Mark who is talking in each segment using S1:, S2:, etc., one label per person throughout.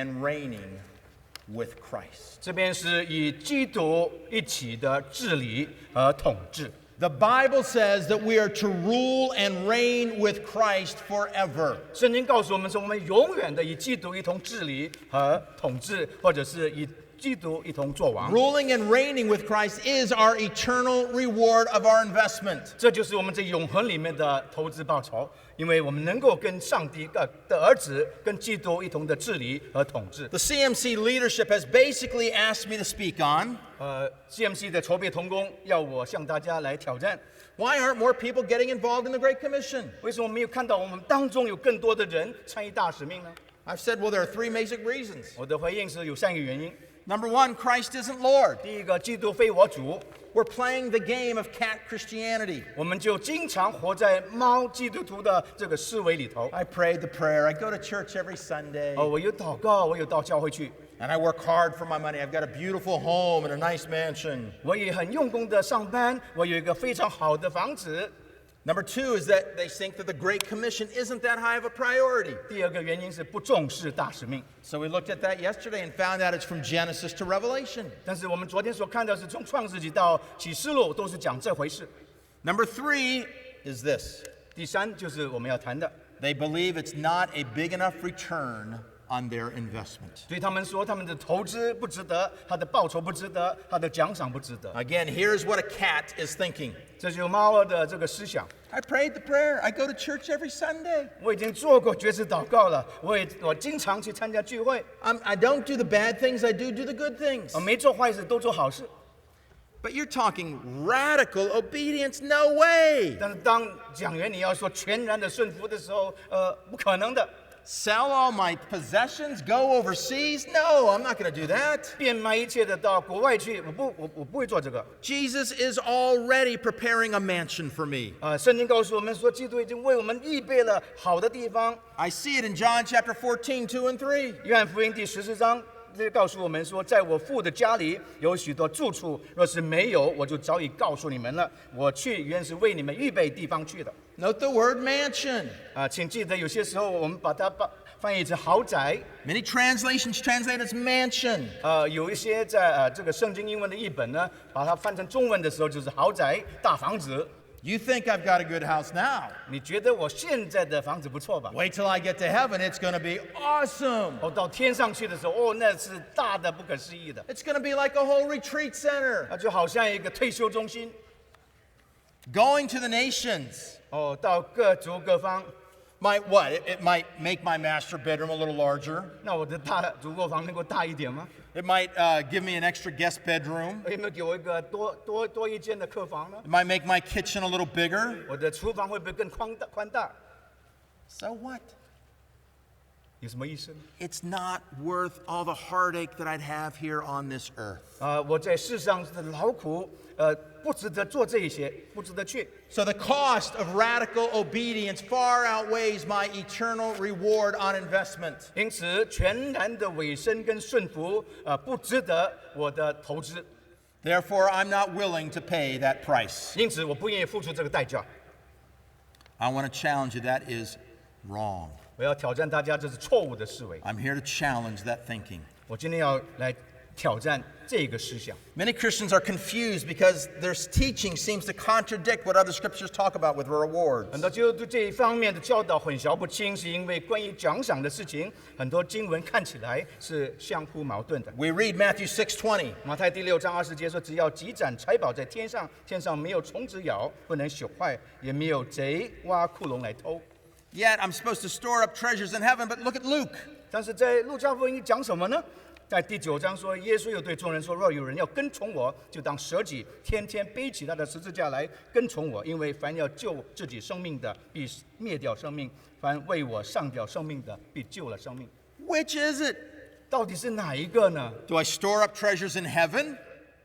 S1: and reigning with Christ.
S2: 这边是以基督一起的治理和统治。
S1: The Bible says that we are to rule and reign with Christ forever.
S2: 圣经告诉我们说，我们永远的以基督一同治理和统治，或者是以基督一同作王。
S1: Ruling and reigning with Christ is our eternal reward of our investment.
S2: 这就是我们在永恒里面的投资报酬，因为我们能够跟上帝的儿子、跟基督一同的治理和统治。
S1: The CMC leadership has basically asked me to speak on
S2: CMC 的筹备同工要我向大家来挑战，
S1: why aren't more people getting involved in the Great Commission?
S2: 为什么没有看到我们当中有更多的人参与大使命呢？
S1: I've said, well, there are three basic reasons.
S2: 我的回应是有3个原因。
S1: Number one, Christ isn't Lord.
S2: 第一个，基督非我主，
S1: We're playing the game of cat Christianity.
S2: 我们就经常活在猫基督徒的这个思维里头。
S1: I prayed the prayer. I go to church every Sunday.
S2: 我有祷告，我有到教会去，
S1: And I work hard for my money. I've got a beautiful home and a nice mansion.
S2: 我也很用功的上班，我有一个非常好的房子。
S1: Number two is that they think that the Great Commission isn't that high of a priority.
S2: 第二个原因是不重视大使命。
S1: So we looked at that yesterday and found out it's from Genesis to Revelation.
S2: 但是我们昨天所看到是从创世纪到启示录都是讲这回事。
S1: Number three is this.
S2: 第三就是我们要谈的，
S1: They believe it's not a big enough return on their investment.
S2: 对他们说他们的投资不值得，他的报酬不值得，他的奖赏不值得。
S1: Again, here's what a cat is thinking.
S2: 这就是猫儿的这个思想。
S1: I prayed the prayer. I go to church every Sunday.
S2: 我已经做过决志祷告了，我经常去参加聚会，
S1: I don't do the bad things. I do the good things.
S2: 我没做坏事，都做好事。
S1: But you're talking radical obedience. No way.
S2: 但是当讲员你要说全然的顺服的时候，不可能的。
S1: Sell all my possessions, go overseas? No, I'm not going to do that.
S2: 变卖一切的到国外去，我不会做这个。
S1: Jesus is already preparing a mansion for me.
S2: 圣经告诉我们说，基督已经为我们预备了好的地方。
S1: I see it in John chapter 14, 2 and 3.
S2: 约翰福音第14章，这告诉我们说，在我父的家里有许多住处，若是没有，我就早已告诉你们了。我去原是为你们预备地方去的。
S1: Note the word mansion.
S2: 请记得有些时候我们把它翻译成豪宅。
S1: Many translations translate as mansion.
S2: 有一些在这个圣经英文的译本呢，把它翻成中文的时候就是豪宅、大房子。
S1: You think I've got a good house now.
S2: 你觉得我现在的房子不错吧？
S1: Wait till I get to heaven. It's going to be awesome.
S2: 到天上去的时候，那是大的不可思议的，
S1: It's going to be like a whole retreat center.
S2: 就好像一个退休中心。
S1: Going to the nations.
S2: 到各族各方，
S1: Might what? It might make my master bedroom a little larger.
S2: 那我的主卧房能够大一点吗？
S1: It might give me an extra guest bedroom.
S2: 有没有给我一个多一间的客房呢？
S1: It might make my kitchen a little bigger.
S2: 我的厨房会不会更宽大？
S1: So what?
S2: 有什么意思呢？
S1: It's not worth all the heartache that I'd have here on this earth.
S2: 我在世上的劳苦，不值得做这一些，不值得去。
S1: So the cost of radical obedience far outweighs my eternal reward on investment.
S2: 因此，全然的委身跟顺服，不值得我的投资。
S1: Therefore, I'm not willing to pay that price.
S2: 因此，我不愿意付出这个代价。
S1: I want to challenge you. That is wrong.
S2: 我要挑战大家，这是错误的思维。
S1: I'm here to challenge that thinking.
S2: 我今天要来挑战这个思想。
S1: Many Christians are confused because their teaching seems to contradict what other scriptures talk about with rewards.
S2: 很多基督徒这一方面的教导混淆不清，是因为关于奖赏的事情，很多经文看起来是相互矛盾的。
S1: We read Matthew 6:20.
S2: 马太第6章20节说：“只要积攒财宝在天上，天上没有虫子咬，不能朽坏，也没有贼挖窟窿来偷。”
S1: Yet I'm supposed to store up treasures in heaven, but look at Luke.
S2: 但是在路加福音讲什么呢？在第9章说，耶稣又对众人说：“若有人要跟从我，就当舍己，天天背起他的十字架来跟从我。因为凡要救自己生命的，必灭掉生命；凡为我上吊生命的，必救了生命。”
S1: Which is it?
S2: 到底是哪一个呢？
S1: Do I store up treasures in heaven?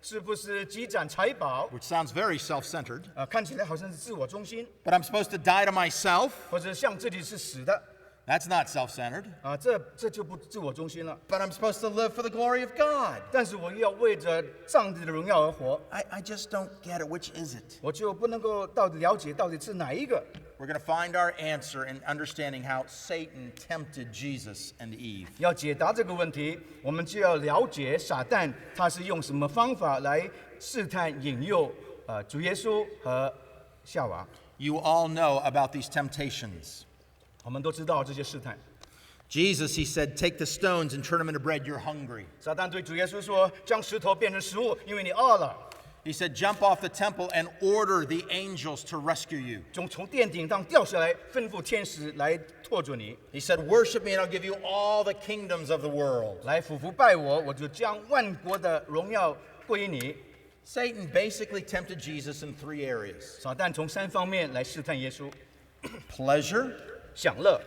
S2: 是不是积攒财宝？
S1: Which sounds very self-centered.
S2: 看起来好像是自我中心，
S1: But I'm supposed to die to myself?
S2: 或者像自己是死的。
S1: That's not self-centered.
S2: 这就不自我中心了。
S1: But I'm supposed to live for the glory of God.
S2: 但是我要为着上帝的荣耀而活，
S1: I just don't get it. Which is it?
S2: 我就不能够到底了解到底是哪一个。
S1: We're going to find our answer in understanding how Satan tempted Jesus and Eve.
S2: 要解答这个问题，我们就要了解撒旦他是用什么方法来试探引诱主耶稣和夏娃。
S1: You all know about these temptations.
S2: 我们都知道这些试探。
S1: Jesus, he said, take the stones and turn them into bread. You're hungry.
S2: 撒旦对主耶稣说：“将石头变成食物，因为你饿了。”
S1: He said, jump off the temple and order the angels to rescue you.
S2: 从殿顶上掉下来，吩咐天使来拖住你，
S1: He said, worship me and I'll give you all the kingdoms of the world.
S2: 来俯伏拜我，我就将万国的荣耀归你。
S1: Satan basically tempted Jesus in 3 areas.
S2: 撒旦从3方面来试探耶稣：
S1: Pleasure,
S2: 享乐，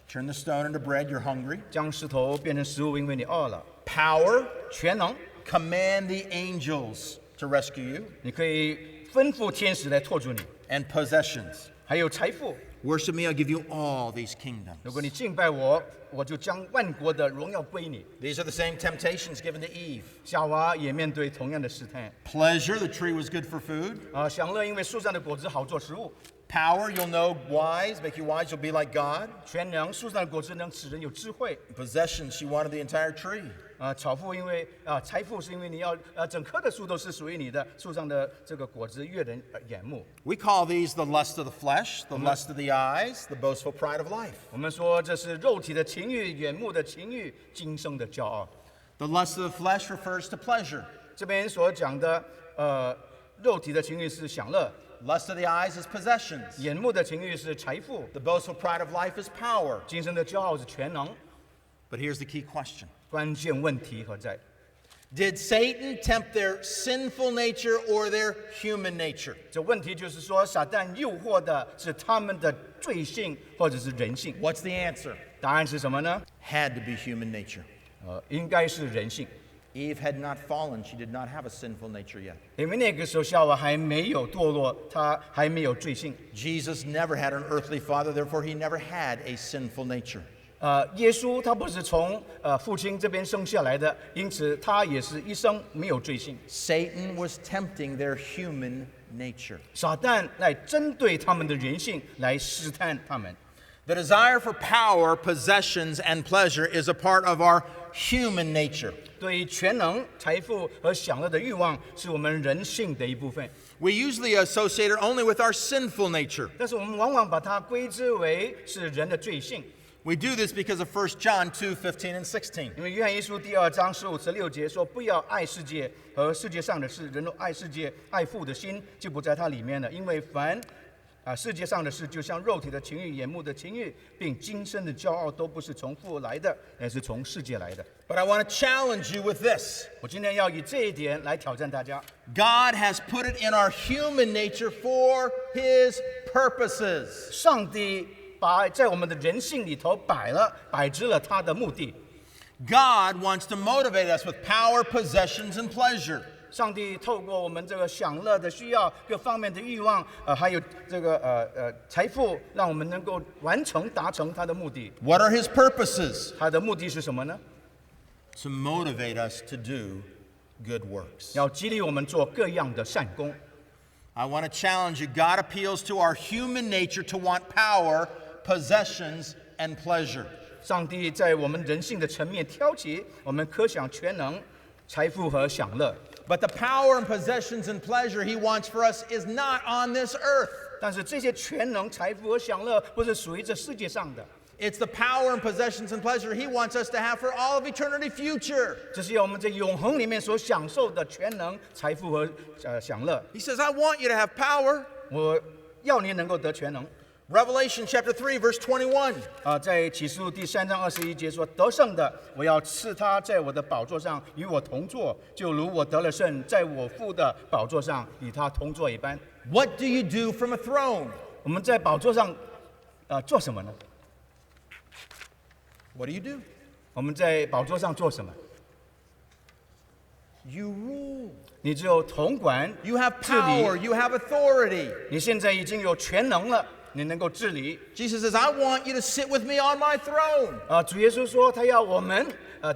S1: turn the stone into bread. You're hungry.
S2: 将石头变成食物，因为你饿了；
S1: Power,
S2: 全能，
S1: command the angels to rescue you.
S2: 你可以吩咐天使来拖住你；
S1: And possessions.
S2: 还有财富，
S1: Worship me, I'll give you all these kingdoms.
S2: 如果你敬拜我，我就将万国的荣耀归你。
S1: These are the same temptations given to Eve.
S2: 夏娃也面对同样的试探。
S1: Pleasure, the tree was good for food.
S2: 享乐，因为树上的果子好做食物；
S1: Power, you'll know wise, make you wise, you'll be like God.
S2: 全能，树上的果子能使人有智慧；
S1: Possessions, she wanted the entire tree.
S2: 财富，因为财富是因为你要整棵的树都是属于你的，树上的这个果子悦人眼目。
S1: We call these the lust of the flesh, the lust of the eyes, the boastful pride of life.
S2: 我们说这是肉体的情欲、眼目的情欲、今生的骄傲。
S1: The lust of the flesh refers to pleasure.
S2: 这边所讲的肉体的情欲是享乐，
S1: Lust of the eyes is possessions.
S2: 眼目的情欲是财富，
S1: The boastful pride of life is power.
S2: 今生的骄傲是全能。
S1: But here's the key question.
S2: 关键问题何在？
S1: Did Satan tempt their sinful nature or their human nature?
S2: 这问题就是说，撒旦诱惑的是他们的罪性或者是人性。
S1: What's the answer?
S2: 答案是什么呢？
S1: Had to be human nature.
S2: 应该是人性，
S1: Eve had not fallen. She did not have a sinful nature yet.
S2: 因为那个时候夏娃还没有堕落，她还没有罪性。
S1: Jesus never had an earthly father, therefore he never had a sinful nature.
S2: 耶稣他不是从父亲这边生下来的，因此他也是一生没有罪性。
S1: Satan was tempting their human nature.
S2: 撒旦来针对他们的人性来试探他们。
S1: The desire for power, possessions, and pleasure is a part of our human nature.
S2: 对于全能、财富和享乐的欲望，是我们人性的一部分。
S1: We usually associate it only with our sinful nature.
S2: 但是我们往往把它归之为是人的罪性。
S1: We do this because of 1 John 2:15 and 16.
S2: 因为约翰一书第2章15至6节说：“不要爱世界和世界上的事，人若爱世界，爱父的心就不在它里面了。因为凡世界上的事，就像肉体的情欲、眼目的情欲，并今生的骄傲，都不是从父来的，而是从世界来的。”
S1: But I want to challenge you with this.
S2: 我今天要以这一点来挑战大家。
S1: God has put it in our human nature for his purposes.
S2: 上帝把在我们的人性里头摆置了他的目的。
S1: God wants to motivate us with power, possessions, and pleasure.
S2: 上帝透过我们这个享乐的需要、各方面的欲望，还有这个财富，让我们能够达成他的目的。
S1: What are his purposes?
S2: 他的目的是什么呢？
S1: To motivate us to do good works.
S2: 要激励我们做各样的善功。
S1: I want to challenge you. God appeals to our human nature to want power, possessions, and pleasure.
S2: 上帝在我们人性的层面挑起我们可想全能、财富和享乐。
S1: But the power and possessions and pleasure he wants for us is not on this earth.
S2: 但是这些全能、财富和享乐不是属于这世界上的，
S1: It's the power and possessions and pleasure he wants us to have for all of eternity future.
S2: 这是要我们在永恒里面所享受的全能、财富和享乐。
S1: He says, I want you to have power.
S2: 我要你能够得全能。
S1: Revelation chapter 3, verse 21.
S2: 在启示录第3章21节说：“得胜的，我要赐他在我的宝座上与我同坐，就如我得了胜，在我父的宝座上与他同坐一般。”
S1: What do you do from a throne?
S2: 我们在宝座上做什么呢？
S1: What do you do?
S2: 我们在宝座上做什么？
S1: You rule.
S2: 你只有统管、
S1: You have
S2: 治理。
S1: power. You have authority.
S2: 你现在已经有全能了。你能够治理。
S1: Jesus says, I want you to sit with me on my throne.
S2: 主耶稣说，他要我们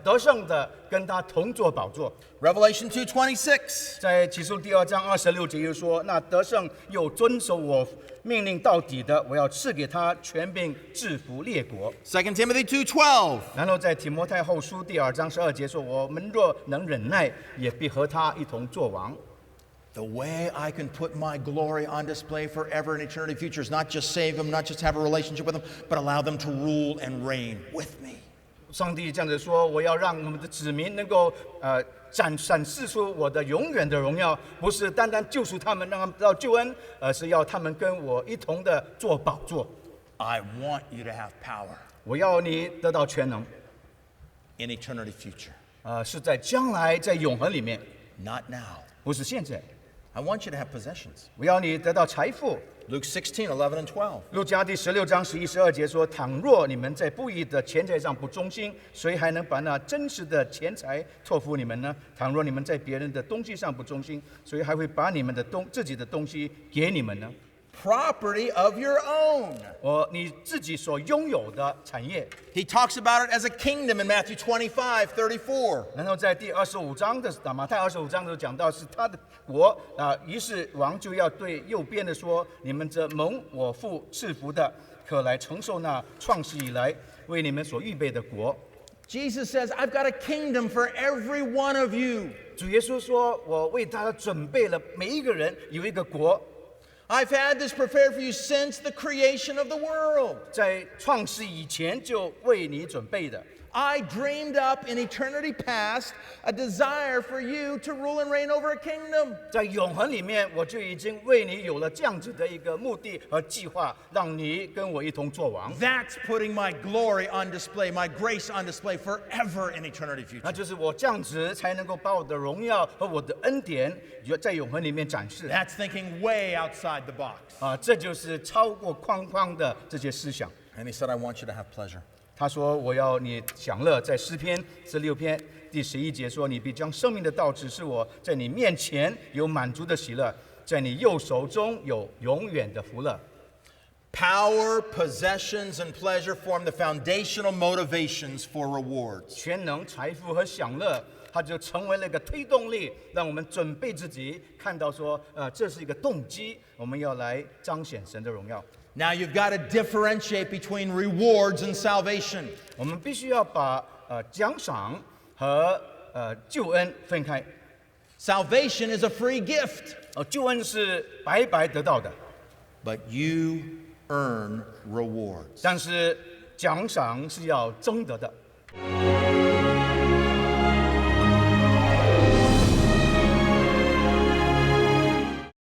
S2: 得胜的跟他同坐宝座。
S1: Revelation 2:26.
S2: 在启示录第2章26节又说，那得胜又遵守我命令到底的，我要赐给他权柄制服列国。
S1: 2 Timothy 2:12.
S2: 然后在提摩太后书第2章12节说，我们若能忍耐，也必和他一同作王。
S1: The way I can put my glory on display forever in eternity future is not just save them, not just have a relationship with them, but allow them to rule and reign with me.
S2: 上帝这样子说，我要让我们的子民能够展示出我的永远的荣耀，不是单单救赎他们，让他们得到救恩，而是要他们跟我一同的做宝座。
S1: I want you to have power
S2: 我要你得到全能，
S1: in eternity future,
S2: 是在将来，在永恒里面，
S1: not now.
S2: 不是现在。
S1: I want you to have possessions.
S2: 我要你得到财富。
S1: Luke 16:11 and 12.
S2: 路加第16章11、12节说：倘若你们在不义的钱财上不忠心，谁还能把那真实的钱财托付你们呢？倘若你们在别人的东西上不忠心，谁还会把你们的自己的东西给你们呢？
S1: Property of your own.
S2: 你自己所拥有的产业。
S1: He talks about it as a kingdom in Matthew 25:34.
S2: 然后在第25章的马太25章就讲到是他的国于是王就要对右边的说：你们这蒙我父赐福的，可来承受那创世以来为你们所预备的国。
S1: Jesus says, I've got a kingdom for every one of you.
S2: 主耶稣说：我为他准备了每一个人有一个国。
S1: I've had this prepared for you since the creation of the world.
S2: 在创世以前就为你准备的。
S1: I dreamed up in eternity past a desire for you to rule and reign over a kingdom.
S2: 在永恒里面，我就已经为你有了这样子的一个目的和计划，让你跟我一同做王。
S1: That's putting my glory on display, my grace on display forever in eternity
S2: 那
S1: future.
S2: 就是我这样子才能够把我的荣耀和我的恩典在永恒里面展示。
S1: That's thinking way outside the box.
S2: 这就是超过框框的这些思想。
S1: And he said, I want you to have pleasure.
S2: 他说：我要你享乐。在诗篇16篇第11节说：你必将生命的道指示我，在你面前有满足的喜乐，在你右手中有永远的福乐。
S1: Power, possessions, and pleasure form the foundational motivations for rewards.
S2: 全能、财富和享乐，它就成为了一个推动力，让我们准备自己，看到说，这是一个动机，我们要来彰显神的荣耀。
S1: Now you've got to differentiate between rewards and salvation.
S2: 我们必须要把奖赏和救恩分开。
S1: Salvation is a free gift,
S2: 救恩是白白得到的，
S1: but you earn rewards.
S2: 但是奖赏是要争得的。